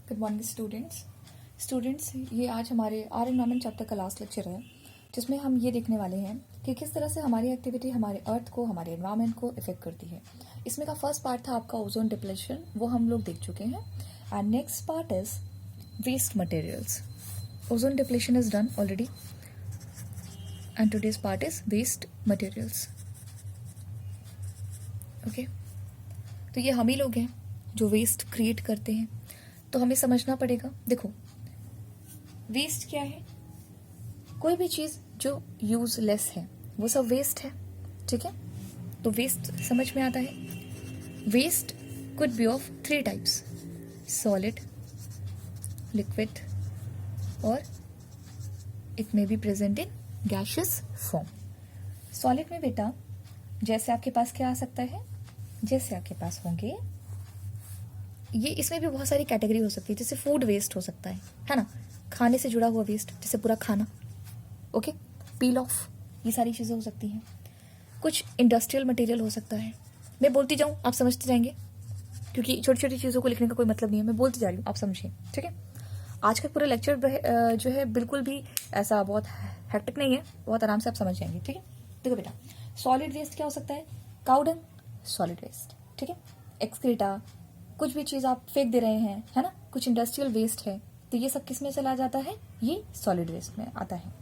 Good morning students ये आज हमारे आर एनवायरमेंट चैप्टर का लास्ट लेक्चर है, जिसमें हम ये देखने वाले हैं कि किस तरह से हमारी एक्टिविटी हमारे अर्थ को, हमारे एनवायरमेंट को इफेक्ट करती है। इसमें का फर्स्ट पार्ट था आपका ओजोन डिप्लेशन, वो हम लोग देख चुके हैं। And next part is waste materials. Ozone depletion is done already and today's part is waste materials. Okay, तो ये हम ही लोग हैं जो वेस्ट क्रिएट करते हैं, तो हमें समझना पड़ेगा। देखो, वेस्ट क्या है? कोई भी चीज जो यूजलेस है वो सब वेस्ट है, ठीक है? तो वेस्ट समझ में आता है। Waste could be of 3 types: solid, liquid और it may be present in gaseous form. Solid में बेटा जैसे आपके पास क्या आ सकता है, जैसे आपके पास होंगे ये, इसमें भी बहुत सारी कैटेगरी हो सकती है। जैसे फूड वेस्ट हो सकता है ना, खाने से जुड़ा हुआ वेस्ट, जैसे पूरा खाना, ओके, पील ऑफ, ये सारी चीजें हो सकती हैं। कुछ इंडस्ट्रियल मटेरियल हो सकता है। मैं बोलती जाऊं, आप समझते जाएंगे, क्योंकि छोटी छोटी चीजों को लिखने का कोई मतलब नहीं है। मैं बोलती जा रही हूँ, आप समझिए, ठीक है? आज का पूरा लेक्चर जो है बिल्कुल भी ऐसा बहुत हेक्टिक नहीं है, बहुत आराम से आप समझ जाएंगे, ठीक है? देखो बेटा, सॉलिड वेस्ट क्या हो सकता है? काउ डंग सॉलिड वेस्ट, ठीक है? एक्सक्रीटा, कुछ भी चीज आप फेंक दे रहे हैं, है ना, कुछ इंडस्ट्रियल वेस्ट है, तो ये सब किस में चला जाता है? ये सॉलिड वेस्ट में आता है।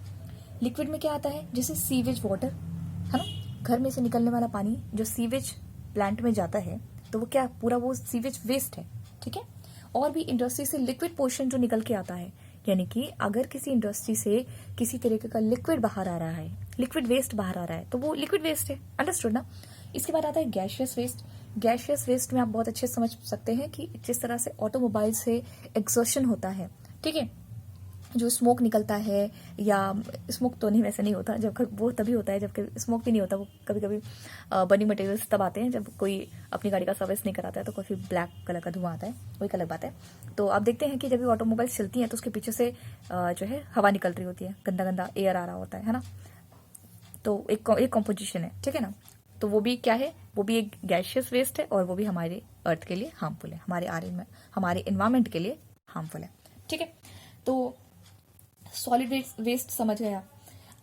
लिक्विड में क्या आता है? जैसे सीवेज वाटर, है ना, घर में से निकलने वाला पानी जो सीवेज प्लांट में जाता है, तो वो क्या, पूरा वो सीवेज वेस्ट है, ठीक है? और भी इंडस्ट्री से लिक्विड पोर्शन जो निकल के आता है, यानी कि अगर किसी इंडस्ट्री से किसी तरीके का लिक्विड बाहर आ रहा है, लिक्विड वेस्ट बाहर आ रहा है, तो वो लिक्विड वेस्ट है। अंडरस्टूड ना? इसके बाद आता है गैसियस वेस्ट। गैसियस वेस्ट में आप बहुत अच्छे से समझ सकते हैं कि जिस तरह से ऑटोमोबाइल से एग्जॉशन होता है, ठीक है, जो स्मोक निकलता है, या स्मोक तो नहीं, वैसे नहीं होता, जब वो तभी होता है जबकि स्मोक भी नहीं होता। वो कभी कभी बर्निंग मटेरियल्स तब आते हैं जब कोई अपनी गाड़ी का सर्विस नहीं कराता है, तो काफी ब्लैक कलर का धुआं आता है, वही अलग बात है। तो आप देखते हैं कि जब भी ऑटोमोबाइल्स चलती हैं तो उसके पीछे से जो है हवा निकल रही होती है, गंदा गंदा एयर आ रहा होता है ना, तो एक कॉम्पोजिशन है, ठीक है ना? तो वो भी क्या है? वो भी एक गैसियस वेस्ट है, और वो भी हमारे अर्थ के लिए हार्मफुल है, हमारे एनवायरमेंट के लिए हार्मफुल है, ठीक है? तो सॉलिड वेस्ट समझ गया।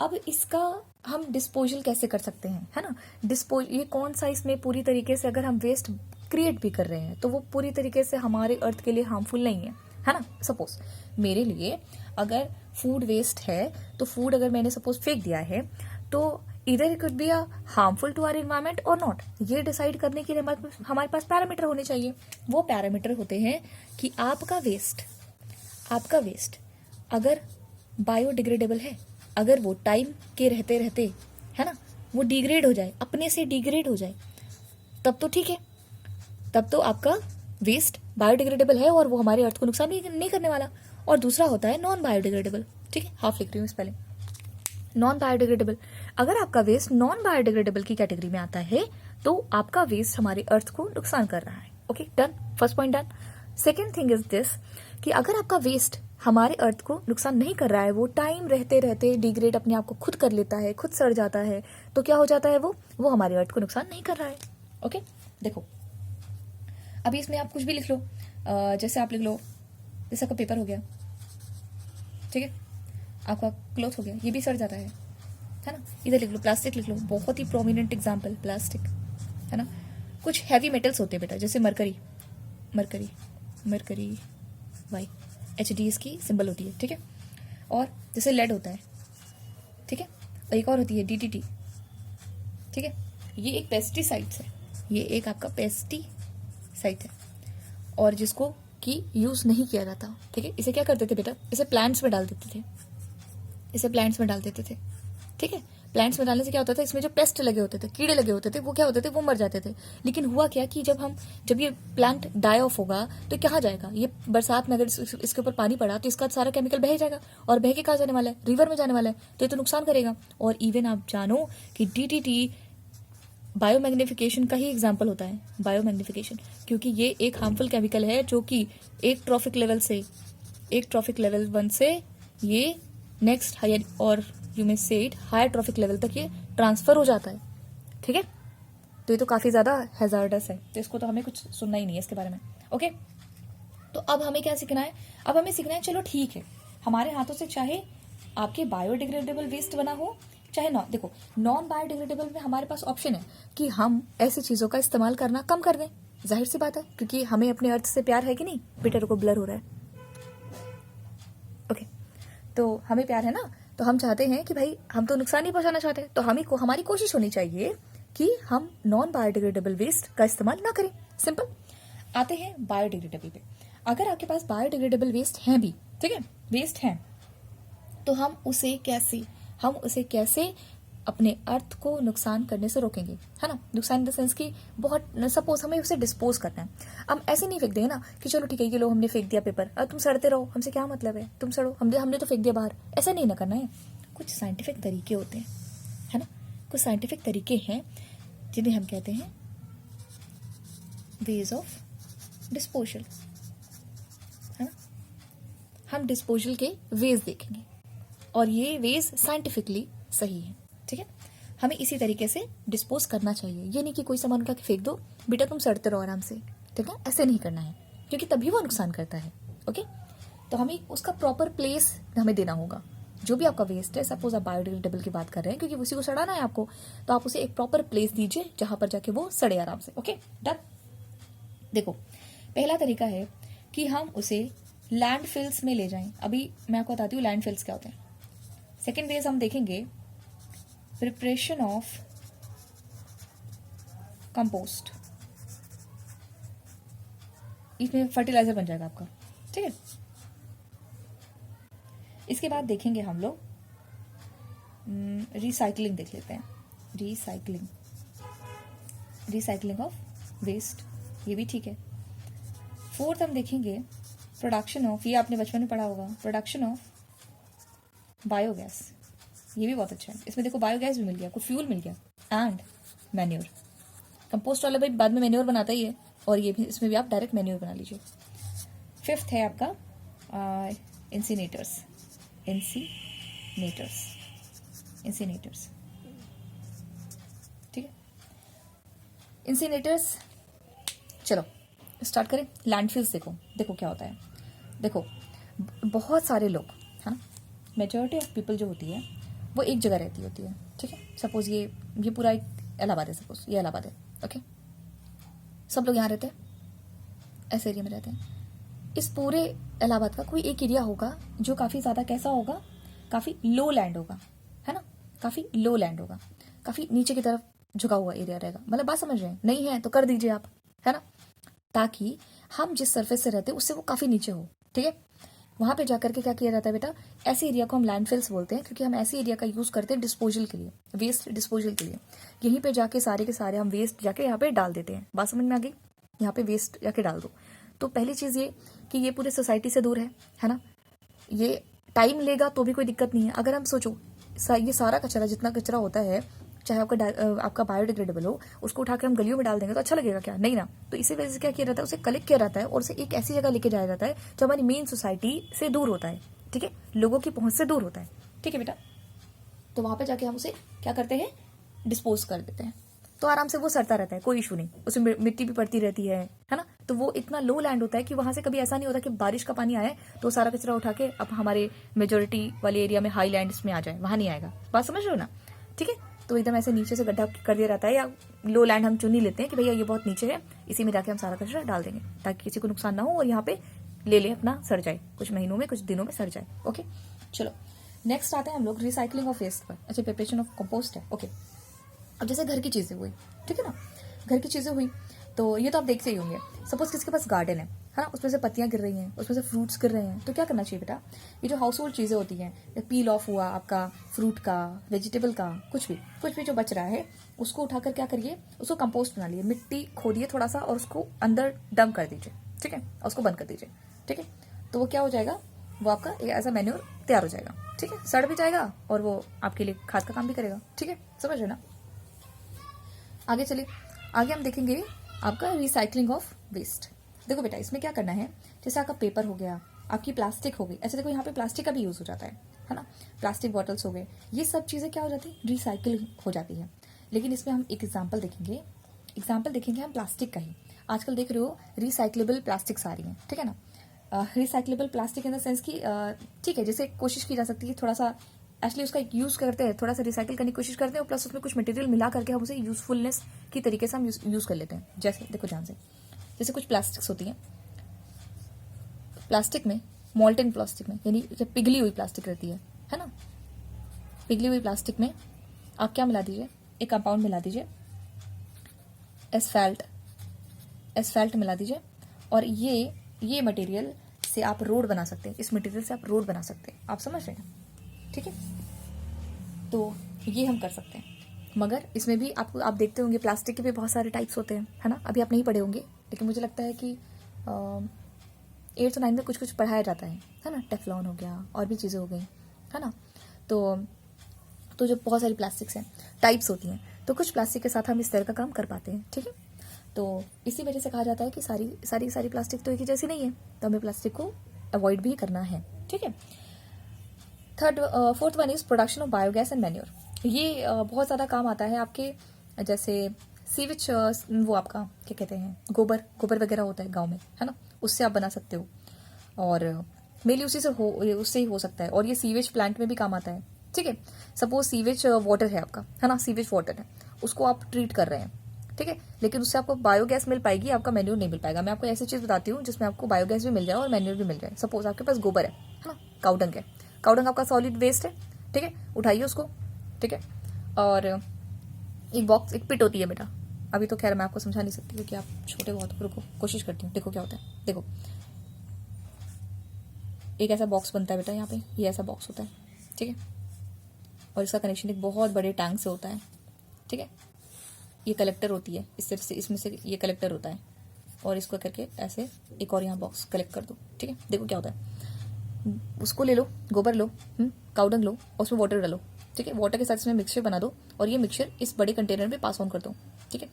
अब इसका हम डिस्पोजल कैसे कर सकते हैं, है ना? ये कौन सा, इसमें पूरी तरीके से अगर हम वेस्ट क्रिएट भी कर रहे हैं तो वो पूरी तरीके से हमारे अर्थ के लिए हार्मफुल नहीं है ना? सपोज मेरे लिए अगर फूड वेस्ट है, तो फूड अगर मैंने सपोज फेंक दिया है, तो इधर it could be harmful to our environment और नॉट। ये डिसाइड करने के लिए हमारे पास पैरामीटर होने चाहिए। वो पैरामीटर होते हैं कि आपका वेस्ट अगर बायोडिग्रेडेबल है, अगर वो टाइम के रहते रहते, है ना, वो डिग्रेड हो जाए, अपने से डिग्रेड हो जाए, तब तो ठीक है, तब तो आपका वेस्ट बायोडिग्रेडेबल है और वो हमारे अर्थ को नुकसान नहीं करने वाला। और दूसरा होता है नॉन बायोडिग्रेडेबल, ठीक है? हाफ लिख रही हूँ इस पहले, नॉन बायोडिग्रेडेबल। अगर आपका वेस्ट नॉन बायोडिग्रेडेबल की कैटेगरी में आता है, तो आपका वेस्ट हमारे अर्थ को नुकसान कर रहा है। Okay, done, first point done. Second thing is this कि अगर आपका वेस्ट हमारे अर्थ को नुकसान नहीं कर रहा है, वो टाइम रहते रहते डिग्रेड अपने आप को खुद कर लेता है, खुद सड़ जाता है, तो क्या हो जाता है? वो हमारे अर्थ को नुकसान नहीं कर रहा है। ओके, देखो अभी इसमें आप कुछ भी लिख लो, जैसे आप लिख लो, जैसे आपका पेपर हो गया, ठीक है, आपका क्लॉथ हो गया, ये भी सड़ जाता है ना? इधर लिख लो, प्लास्टिक लिख लो, बहुत ही प्रोमिनेंट एग्जाम्पल प्लास्टिक, है ना? कुछ हैवी मेटल्स होते हैं बेटा, जैसे मरकरी वाई, HD इसकी सिंबल होती है, ठीक है? और जैसे लेड होता है, ठीक है? और एक और होती है DDT, ठीक है? ये एक पेस्टिसाइड्स है, ये एक आपका पेस्टिसाइड है, और जिसको कि यूज नहीं किया जाता, ठीक है? इसे क्या करते थे बेटा? इसे प्लांट्स में डाल देते थे, ठीक है? प्लांट्स में डालने से क्या होता था? इसमें जो पेस्ट लगे होते थे, कीड़े लगे होते थे, वो क्या होते थे? वो मर जाते थे। लेकिन हुआ क्या कि जब ये प्लांट डाई ऑफ होगा तो कहाँ जाएगा? ये बरसात में अगर इसके ऊपर पानी पड़ा तो इसका सारा केमिकल बह जाएगा, और बह के कहाँ जाने वाला है? रिवर में जाने वाला है, तो ये तो नुकसान करेगा। और इवन आप जानो कि DDT बायोमैग्निफिकेशन का ही एग्जाम्पल होता है, बायोमैग्निफिकेशन, क्योंकि ये एक हार्मफुल केमिकल है जो कि एक ट्रॉफिक लेवल 1 से ये नेक्स्ट हायर, और यू मे से इट हायर ट्रॉफिक लेवल तक ये ट्रांसफर हो जाता है, ठीक है? तो ये तो काफी ज्यादा हैजार्डस है, तो इसको तो हमें कुछ सुनना ही नहीं है इसके बारे में। ओके, तो अब हमें क्या सीखना है, अब हमें सीखना है चलो ठीक है, हमारे हाथों से चाहे आपके बायोडिग्रेडेबल वेस्ट बना हो चाहे नॉन, देखो नॉन बायोडिग्रेडेबल में हमारे पास ऑप्शन है कि हम ऐसी चीजों का इस्तेमाल करना कम कर दें, जाहिर सी बात है, क्योंकि हमें अपने अर्थ से प्यार है कि नहीं। बेटर को ब्लर हो रहा है, ओके। तो हमें प्यार है ना, तो हम चाहते हैं कि भाई हम तो नुकसान नहीं पहुंचाना चाहते, तो हमारी कोशिश होनी चाहिए कि हम नॉन बायोडिग्रेडेबल वेस्ट का इस्तेमाल ना करें। सिंपल। आते हैं बायोडिग्रेडेबल पे। अगर आपके पास बायोडिग्रेडेबल वेस्ट है भी, ठीक है, वेस्ट है, तो हम उसे कैसे अपने अर्थ को नुकसान करने से रोकेंगे, है ना। नुकसान इन द सेंस कि बहुत, सपोज हमें उसे डिस्पोज करना है, हम ऐसे नहीं फेंक देंगे ना कि चलो ठीक है ये लो हमने फेंक दिया पेपर, अब तुम सड़ते रहो, हमसे क्या मतलब है, तुम सड़ो, हमने तो फेंक दिया बाहर, ऐसा नहीं ना करना है। कुछ साइंटिफिक तरीके होते हैं, है ना, कुछ साइंटिफिक तरीके हैं जिन्हें हम कहते हैं वेज ऑफ डिस्पोजल, है ना। हम डिस्पोजल के वेज देखेंगे और ये वेज साइंटिफिकली सही है, ठीक है। हमें इसी तरीके से डिस्पोज करना चाहिए, ये नहीं कि कोई सामान उठा के फेंक दो, बेटा तुम सड़ते रहो आराम से, ठीक है, ऐसे नहीं करना है, क्योंकि तभी वो नुकसान करता है, ओके। तो हमें उसका प्रॉपर प्लेस हमें देना होगा। जो भी आपका वेस्ट है, सपोज आप बायोडिग्रेडेबल की बात कर रहे हैं क्योंकि उसी को सड़ाना है आपको, तो आप उसे एक प्रॉपर प्लेस दीजिए जहां पर जाके वो सड़े आराम से, ओके डन। देखो पहला तरीका है कि हम उसे लैंडफिल्स में ले जाएं। अभी मैं आपको बताती हूँ लैंडफिल्स क्या होते हैं। सेकेंड वेज हम देखेंगे प्रिपरेशन ऑफ कंपोस्ट, इसमें फर्टिलाइजर बन जाएगा आपका, ठीक है। इसके बाद देखेंगे हम लोग रिसाइकलिंग, देख लेते हैं रिसाइकलिंग ऑफ वेस्ट, ये भी ठीक है। फोर्थ हम देखेंगे प्रोडक्शन ऑफ, ये आपने बचपन में पढ़ा होगा, प्रोडक्शन ऑफ बायोगैस, ये भी बहुत अच्छा है। इसमें देखो बायोगैस भी मिल गया, कुछ फ्यूल मिल गया, एंड मैन्योर। कंपोस्ट वाला भाई बाद में मैन्योर बनाता ही है, और ये भी, इसमें भी आप डायरेक्ट मैन्योर बना लीजिए। फिफ्थ है आपका इंसिनेटर्स, ठीक है। इंसिनेटर्स, चलो स्टार्ट करें। लैंडफिल्स देखो क्या होता है। देखो बहुत सारे लोग, हाँ, मेजॉरिटी ऑफ पीपल जो होती है वो एक जगह रहती होती है, ठीक है। सपोज ये पूरा एक इलाहाबाद है, सपोज ये इलाहाबाद है, ओके। सब लोग यहाँ रहते हैं, ऐसे एरिया में रहते हैं। इस पूरे इलाहाबाद का कोई एक एरिया होगा जो काफी ज्यादा कैसा होगा, काफी लो लैंड होगा, है ना, काफी लो लैंड होगा, काफी नीचे की तरफ झुका हुआ एरिया रहेगा। मतलब बात समझ रहे हैं, नहीं है तो कर दीजिए आप, है ना, ताकि हम जिस सरफेस से रहते हैं उससे वो काफी नीचे हो, ठीक है। वहां पे जाकर के क्या किया जाता है बेटा, ऐसे एरिया को हम लैंडफिल्स बोलते हैं, क्योंकि हम ऐसे एरिया का यूज करते हैं डिस्पोजल के लिए, वेस्ट डिस्पोजल के लिए। यहीं पे जाके सारे के सारे हम वेस्ट जाके यहाँ पे डाल देते हैं। बात समझ में आ गई, यहाँ पे वेस्ट जाके डाल दो। तो पहली चीज ये कि ये पूरे सोसाइटी से दूर है ना। ये टाइम लेगा तो भी कोई दिक्कत नहीं है। अगर हम सोचो ये सारा कचरा, जितना कचरा होता है, चाहे आपका बायोडिग्रेडेबल हो, उसको उठा के हम गलियों में डाल देंगे तो अच्छा लगेगा क्या, नहीं ना। तो इसी वजह से क्या किया जाता है, उसे कलेक्ट किया जाता है और उसे एक ऐसी जगह लेके जाया जाता है जो हमारी मेन सोसाइटी से दूर होता है, ठीक है, लोगों की पहुंच से दूर होता है, ठीक है बेटा। तो वहां पे जाके हम उसे क्या करते हैं, डिस्पोज कर देते हैं। तो आराम से वो सड़ता रहता है, कोई इशू नहीं, उसमें मिट्टी भी पड़ती रहती है ना। तो वो इतना लो लैंड होता है कि वहां से कभी ऐसा नहीं होता कि बारिश का पानी आए तो सारा कचरा उठा के अब हमारे मेजोरिटी वाले एरिया में हाई लैंड्स में आ जाए, वहां नहीं आएगा। बात समझ रहे हो ना, ठीक है। तो एकदम ऐसे नीचे से गड्ढा कर दिया जाता है, या लो लैंड हम चुन ही लेते हैं कि भैया ये बहुत नीचे है, इसी में जाके हम सारा कचरा डाल देंगे ताकि किसी को नुकसान ना हो और यहाँ पे ले अपना सड़ जाए, कुछ महीनों में कुछ दिनों में सड़ जाए, ओके। चलो नेक्स्ट आते हैं हम लोग रिसाइकलिंग ऑफ वेस्ट पर। अच्छा, प्रिपरेशन ऑफ कंपोस्ट है, ओके। अब जैसे घर की चीजें हुई, ठीक है ना, घर की चीजें हुई तो ये तो आप देखते ही होंगे। सपोज किसके पास गार्डन है ना, उसमें से पत्तियां गिर रही हैं, उसमें से फ्रूट्स गिर रहे हैं, तो क्या करना चाहिए बेटा, ये जो हाउस होल्ड चीजें होती हैं, पील ऑफ हुआ आपका फ्रूट का, वेजिटेबल का, कुछ भी जो बच रहा है उसको उठाकर क्या करिए, उसको कंपोस्ट बना लिए, मिट्टी खोदिए थोड़ा सा और उसको अंदर डंप कर दीजिए, ठीक है, और उसको बंद कर दीजिए, ठीक है। तो वो क्या हो जाएगा, वो आपका एक ऐसा मैन्योर तैयार हो जाएगा, ठीक है, सड़ भी जाएगा और वो आपके लिए खाद का काम भी करेगा, ठीक है, समझ रहे ना। आगे चलिए, आगे हम देखेंगे आपका रिसाइकलिंग ऑफ वेस्ट। देखो बेटा इसमें क्या करना है, जैसे आपका पेपर हो गया, आपकी प्लास्टिक हो गई, ऐसे देखो यहाँ पे प्लास्टिक का भी यूज हो जाता है ना, प्लास्टिक बॉटल्स हो गए, ये सब चीजें क्या हो जाती है, रिसाइकिल हो जाती है। लेकिन इसमें हम एक एग्जाम्पल देखेंगे हम प्लास्टिक का ही। आजकल देख रहे हो रिसाइक्लेबल प्लास्टिक्स आ रही हैं, ठीक है ना। Recyclable plastic in the sense कि ठीक है, जैसे कोशिश की जा सकती है थोड़ा सा एक्चुअली उसका यूज़ करते हैं, थोड़ा सा रिसाइकिल करने की कोशिश करते हैं और प्लस उसमें कुछ मटेरियल मिला करके हम उसे यूजफुलनेस की तरीके से हम यूज़ कर लेते हैं। जैसे देखो ध्यान से, जैसे कुछ प्लास्टिक्स होती हैं, प्लास्टिक में मॉल्टन प्लास्टिक में यानी जब पिघली हुई प्लास्टिक रहती है ना, पिघली हुई प्लास्टिक में आप क्या मिला दीजिए, एक कंपाउंड मिला दीजिए, एसफाल्ट मिला दीजिए और ये मटेरियल से आप रोड बना सकते हैं, इस मटेरियल से आप रोड बना सकते हैं। आप समझ रहे हैं? ठीक है, तो ये हम कर सकते हैं। मगर इसमें भी आप देखते होंगे प्लास्टिक के भी बहुत सारे टाइप्स होते हैं, है ना। अभी आप नहीं पढ़े होंगे लेकिन मुझे लगता है कि 8th और 9th में कुछ कुछ पढ़ाया जाता है ना। टेफ्लॉन हो गया और भी चीज़ें हो गई, है ना। तो जो बहुत सारी प्लास्टिक्स हैं, टाइप्स होती हैं, तो कुछ प्लास्टिक के साथ हम इस तरह का काम कर पाते हैं। ठीक है, तो इसी वजह से कहा जाता है कि सारी प्लास्टिक तो एक ही जैसी नहीं है, तो हमें प्लास्टिक को अवॉइड भी करना है। ठीक है, fourth one is production of biogas and manure. ये बहुत ज़्यादा काम आता है आपके, जैसे सीवेज, वो आपका क्या कहते हैं, गोबर वगैरह होता है गांव में, है ना, उससे आप बना सकते हो और मेनली उससे ही हो सकता है। और ये सीवेज प्लांट में भी काम आता है। ठीक है, सपोज सीवेज वाटर है आपका, है ना, सीवेज वाटर है, उसको आप ट्रीट कर रहे हैं, ठीक है, लेकिन उससे आपको बायोगैस मिल पाएगी, आपका मैन्योर नहीं मिल पाएगा। मैं आपको ऐसी चीज़ बताती हूँ जिसमें आपको बायोगैस भी मिल जाए और मैन्योर भी मिल जाए। सपोज आपके पास गोबर है ना, काउडंग है, काउडंग आपका सॉलिड वेस्ट है, ठीक है, उठाइए उसको, ठीक है, और एक पिट होती है बेटा, अभी तो खैर मैं आपको समझा नहीं सकती क्योंकि आप छोटे बहुत, रुको कोशिश करती हूँ। देखो क्या होता है, देखो एक ऐसा बॉक्स बनता है बेटा, यहाँ पे ये ऐसा बॉक्स होता है, ठीक है, और इसका कनेक्शन एक बहुत बड़े टैंक से होता है। ठीक है, ये कलेक्टर होती है, इस तरह से इसमें से ये कलेक्टर होता है और इसको करके ऐसे एक और यहाँ बॉक्स कलेक्ट कर दो। ठीक है, देखो क्या होता है, उसको ले लो, गोबर लो, काउडंग लो और उसमें वाटर डालो। ठीक है, वाटर के साथ इसमें मिक्सचर बना दो और ये मिक्सचर इस बड़े कंटेनर में पास ऑन कर दो। ठीक है,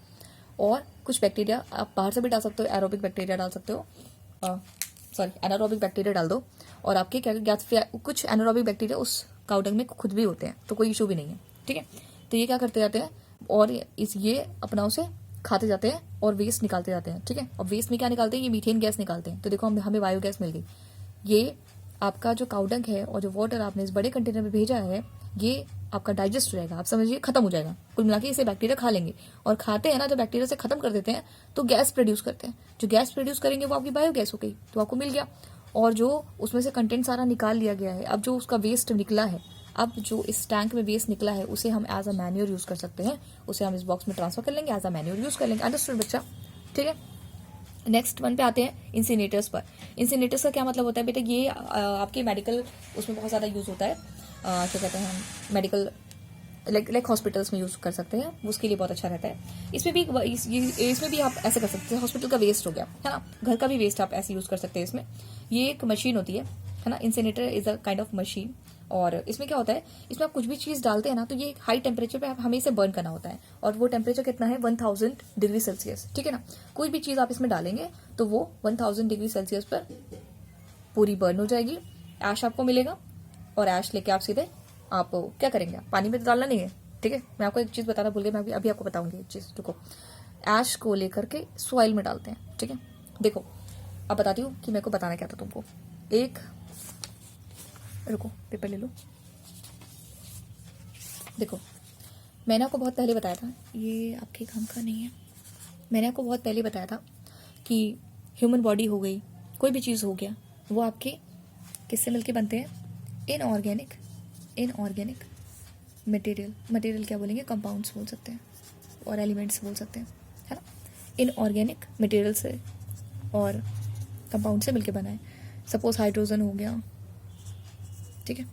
और कुछ बैक्टीरिया आप बाहर से भी डाल सकते हो, एरोबिक बैक्टीरिया डाल सकते हो, सॉरी एनारोबिक बैक्टीरिया डाल दो और आपके क्या कुछ एनारोबिक बैक्टीरिया उस काउडंग में खुद भी होते हैं, तो कोई इशू भी नहीं है। ठीक है, तो ये क्या करते जाते हैं और ये अपना उसे खाते जाते हैं और वेस्ट निकालते जाते हैं। ठीक है, और वेस्ट में क्या निकालते हैं, ये मीथेन गैस निकालते हैं। तो देखो हमें बायोगैस मिल गई। ये आपका जो काउडंग है और जो वाटर आपने इस बड़े कंटेनर में भेजा है, ये आपका डाइजेस्ट हो जाएगा, आप समझिए खत्म हो जाएगा। कुल मिला के इसे बैक्टीरिया खा लेंगे और खाते हैं ना, जब बैक्टीरिया से खत्म कर देते हैं तो गैस प्रोड्यूस करते हैं। जो गैस प्रोड्यूस करेंगे वो आपकी बायोगैस हो गई, तो आपको मिल गया। और जो उसमें से कंटेंट सारा निकाल लिया गया है, अब जो उसका वेस्ट निकला है, अब जो इस टैंक में वेस्ट निकला है उसे हम एज अ मैन्योर यूज कर सकते हैं, उसे हम इस बॉक्स में ट्रांसफर कर लेंगे, एज अ मैन्योर यूज कर लेंगे। अंडरस्टूड बच्चा? ठीक है, नेक्स्ट वन पे आते हैं इंसिनेटर्स पर। इंसिनेटर्स का क्या मतलब होता है बेटा, ये आपके मेडिकल उसमें बहुत ज़्यादा यूज़ होता है, क्या कहते हैं, मेडिकल लाइक हॉस्पिटल्स में यूज़ कर सकते हैं, उसके लिए बहुत अच्छा रहता है। इसमें भी आप ऐसे कर सकते हैं, हॉस्पिटल का वेस्ट हो गया, है ना, घर का भी वेस्ट आप ऐसे यूज़ कर सकते हैं। इसमें ये एक मशीन होती है ना, incinerator is a kind of machine. और इसमें क्या होता है, इसमें आप कुछ भी चीज़ डालते हैं ना, तो ये हाई टेम्परेचर पे आप हमें इसे बर्न करना होता है, और वो टेम्परेचर कितना है, 1000 डिग्री सेल्सियस। ठीक है ना, कोई भी चीज़ आप इसमें डालेंगे तो वो 1000 डिग्री सेल्सियस पर पूरी बर्न हो जाएगी, ऐश आपको मिलेगा, और ऐश लेके आप सीधे आप क्या करेंगे, पानी में तो डालना नहीं है। ठीक है, मैं आपको एक चीज़ बताना भूल गई, मैं अभी आपको बताऊंगी एक चीज़, रुको। ऐश को लेकर के सॉइल में डालते हैं। ठीक है, देखो अब बताती हूँ कि मेरे को बताना क्या था तुमको। एक रुको, पेपर ले लो। देखो मैंने आपको बहुत पहले बताया था, ये आपके काम का नहीं है, मैंने आपको बहुत पहले बताया था कि ह्यूमन बॉडी हो गई, कोई भी चीज़ हो गया, वो आपके किससे मिलके बनते हैं, इनऑर्गेनिक मटेरियल क्या बोलेंगे, कंपाउंड्स बोल सकते हैं और एलिमेंट्स बोल सकते हैं, है ना। इनऑर्गेनिक मटेरियल से और कंपाउंड से मिलके बना है। सपोज हाइड्रोजन हो गया, ठीक है,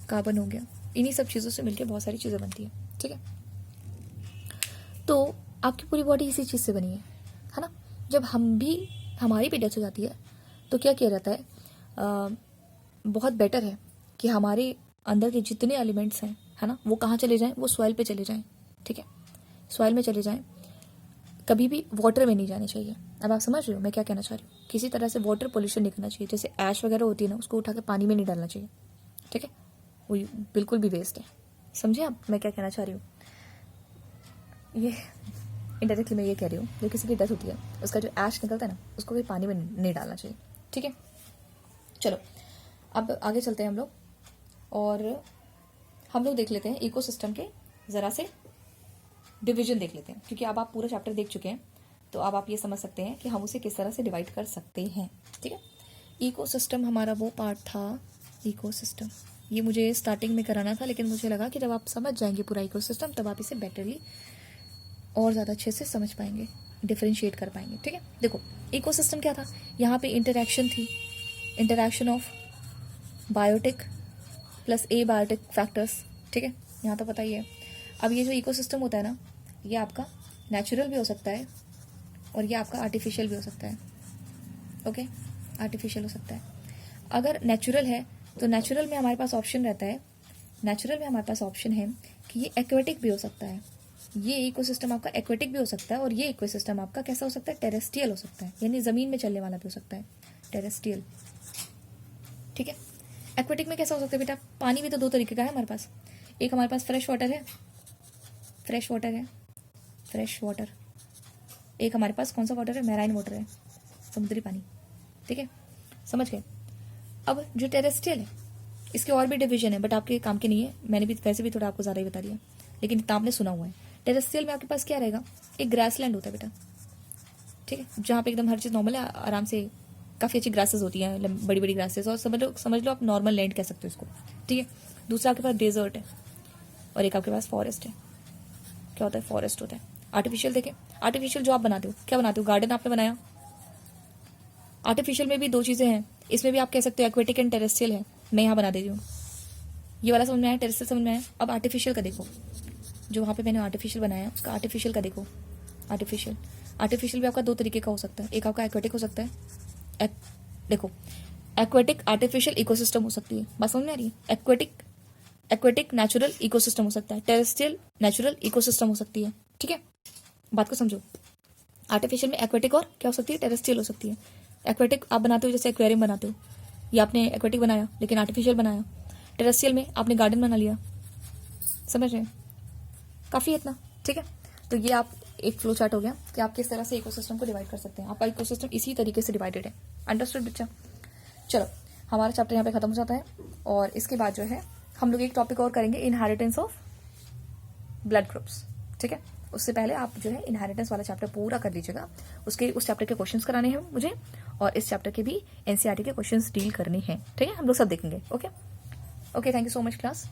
कार्बन हो गया, इन्हीं सब चीज़ों से मिलके बहुत सारी चीज़ें बनती है। ठीक है, तो आपकी पूरी बॉडी इसी चीज़ से बनी है ना। जब हमारी भी डेथ हो जाती है तो क्या किया जाता है, बहुत बेटर है कि हमारे अंदर के जितने एलिमेंट्स हैं, है ना, वो कहाँ चले जाएं, वो सॉइल पे चले जाएं। ठीक है, सॉइल में चले जाएं, कभी भी वाटर में नहीं जाने चाहिए। अब आप समझ रहे हो मैं क्या कहना चाह रही हूँ, किसी तरह से वाटर पोल्यूशन नहीं करना चाहिए। जैसे ऐश वगैरह होती है ना, उसको उठा के पानी में नहीं डालना चाहिए। ठीक है, वो बिल्कुल भी वेस्ट है। समझे आप मैं क्या कहना चाह रही हूँ, ये इनडायरेक्टली मैं ये कह रही हूँ, जो किसी की डेथ होती है उसका जो ऐश निकलता है ना, उसको भी पानी में नहीं डालना चाहिए। ठीक है, चलो अब आगे चलते हैं हम लोग, और हम लोग देख लेते हैं इकोसिस्टम के जरा से डिवीजन देख लेते हैं, क्योंकि अब आप पूरा चैप्टर देख चुके हैं तो अब आप ये समझ सकते हैं कि हम उसे किस तरह से डिवाइड कर सकते हैं। ठीक है, इकोसिस्टम हमारा वो पार्ट था, इकोसिस्टम ये मुझे स्टार्टिंग में कराना था, लेकिन मुझे लगा कि जब आप समझ जाएंगे पूरा इकोसिस्टम तब आप इसे बेटरली और ज़्यादा अच्छे से समझ पाएंगे, डिफरेंशिएट कर पाएंगे। ठीक है, देखो इकोसिस्टम क्या था, यहाँ पे इंटरैक्शन थी, interaction of biotic plus a biotic factors. ठीक है, यहाँ तो पता ही है। अब ये जो इकोसिस्टम होता है ना, ये आपका नेचुरल भी हो सकता है और ये आपका आर्टिफिशियल भी हो सकता है। ओके, आर्टिफिशियल हो सकता है। अगर नेचुरल है तो नेचुरल में हमारे पास ऑप्शन रहता है, नेचुरल में हमारे पास ऑप्शन है कि ये एक्वेटिक भी हो सकता है, ये इकोसिस्टम आपका एक्वेटिक भी हो सकता है, और ये इकोसिस्टम आपका कैसा हो सकता है, टेरेस्ट्रियल हो सकता है, यानी जमीन में चलने वाला भी हो सकता है, टेरेस्ट्रियल। ठीक है, एक्वेटिक में कैसा हो सकता है बेटा, पानी भी तो दो तरीके का है हमारे पास, एक हमारे पास फ्रेश वाटर है, फ्रेश वाटर है, फ्रेश वाटर, एक हमारे पास कौन सा वाटर है, मैराइन वाटर है, समुद्री पानी। ठीक है, समझ गए। अब जो टेरेस्ट्रियल है इसके और भी डिवीजन है, बट आपके काम के नहीं है, मैंने भी वैसे भी थोड़ा आपको ज़्यादा ही बता दिया, लेकिन इतना आपने सुना हुआ है। टेरेस्ट्रियल में आपके पास क्या रहेगा, एक ग्रासलैंड होता है बेटा। ठीक है, जहाँ पे एकदम हर चीज़ नॉर्मल है, आराम से काफ़ी अच्छी ग्रासेस होती हैं, बड़ी बड़ी ग्रासेस, और समझ लो आप नॉर्मल लैंड कह सकते हो इसको। ठीक है, दूसरा आपके पास डेजर्ट है, और एक आपके पास फॉरेस्ट है। क्या होता है, फॉरेस्ट होता है। आर्टिफिशियल देखें, आर्टिफिशियल जो आप बनाते हो, क्या बनाते हो, गार्डन आपने बनाया। आर्टिफिशियल में भी दो चीज़ें हैं, इसमें भी आप कह सकते हो एक्वेटिक एंड टेरेस्ट्रियल है। मैं यहाँ बना देती हूँ, ये वाला समझ में आया, टेरेस्ट्रियल समझ में आया। अब आर्टिफिशियल का देखो, जो वहाँ पे मैंने आर्टिफिशियल बनाया उसका आर्टिफिशियल का देखो। आर्टिफिशियल आर्टिफिशियल भी आपका दो तरीके का हो सकता है, एक आपका एक्वेटिक हो सकता है, देखो एक्वेटिक आर्टिफिशियल इकोसिस्टम हो सकती है, बात समझ में आ रही है। एक्वेटिक नेचुरल इकोसिस्टम हो सकता है, टेरेस्ट्रियल नेचुरल इकोसिस्टम हो सकती है। ठीक है, बात को समझो। आर्टिफिशियल में एक्वेटिक और क्या हो सकती है, टेरेस्ट्रियल हो सकती है। एक्वेटिक आप बनाते हो, जैसे एक्वेरियम बनाते हो, ये आपने एक्वेटिक बनाया लेकिन आर्टिफिशियल बनाया। टेरेस्ट्रियल में आपने गार्डन बना लिया, समझ रहे हैं, काफ़ी है इतना। ठीक है, तो ये आप एक फ्लो चार्ट हो गया कि आप किस तरह से इकोसिस्टम को डिवाइड कर सकते हैं। आपका इकोसिस्टम इसी तरीके से डिवाइडेड है। अंडरस्टूड बच्चा। चलो हमारा चैप्टर यहाँ पे खत्म हो जाता है, और इसके बाद जो है हम लोग एक टॉपिक और करेंगे, इनहेरिटेंस ऑफ ब्लड ग्रुप्स। ठीक है, उससे पहले आप जो है इनहेरिटेंस वाला चैप्टर पूरा कर लीजिएगा, उस चैप्टर के क्वेश्चंस कराने हैं मुझे, और इस चैप्टर के भी एनसीईआरटी के क्वेश्चंस डील करने हैं। ठीक है, हम लोग सब देखेंगे। Okay, thank you so much class.